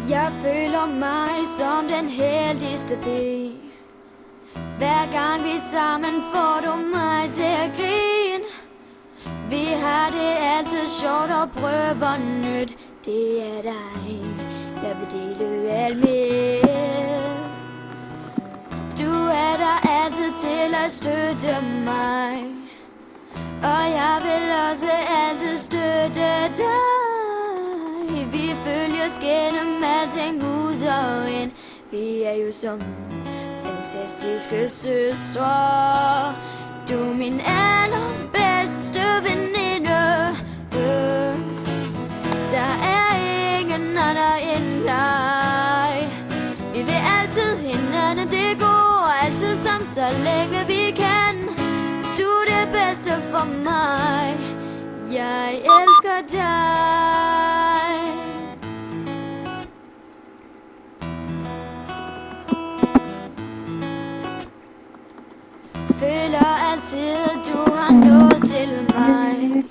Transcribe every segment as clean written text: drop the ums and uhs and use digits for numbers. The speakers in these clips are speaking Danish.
Jeg føler mig som den heldigste pige. Hver gang vi sammen får du mig til at grine. Vi har det altid sjovt og prøver nyt. Det er dig, jeg vil dele alt med. Du er der altid til at støtte mig, og jeg vil også altid støtte dig. Vi følges gennem alting ud og ind. Vi er jo som fantastiske søstre. Du er min allerbedste veninde. Der er ingen anden end dig. Vi vil altid hinanden det går, altid sammen så længe vi kan. Du er det bedste for mig. Jeg elsker dig. Føler altid, du har noget til mig.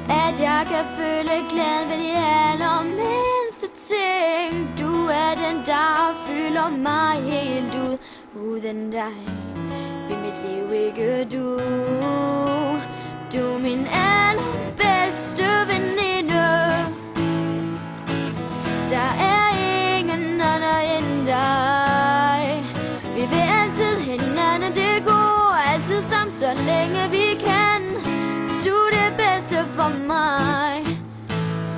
At jeg kan føle glæden ved de allermindste ting. Du er den, der fylder mig helt ud. Uden dig vil mit liv ikke du. Du er min allerbedste veninde. Der er ingen anden end dig. Vi vil altid hinanden det går, altid sammen så længe vi kan. Du er det bedste for mig.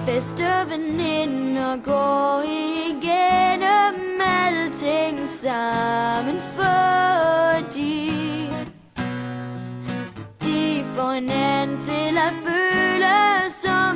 Bedste veninder går igennem alting sammen, fordi de får hinanden til at føle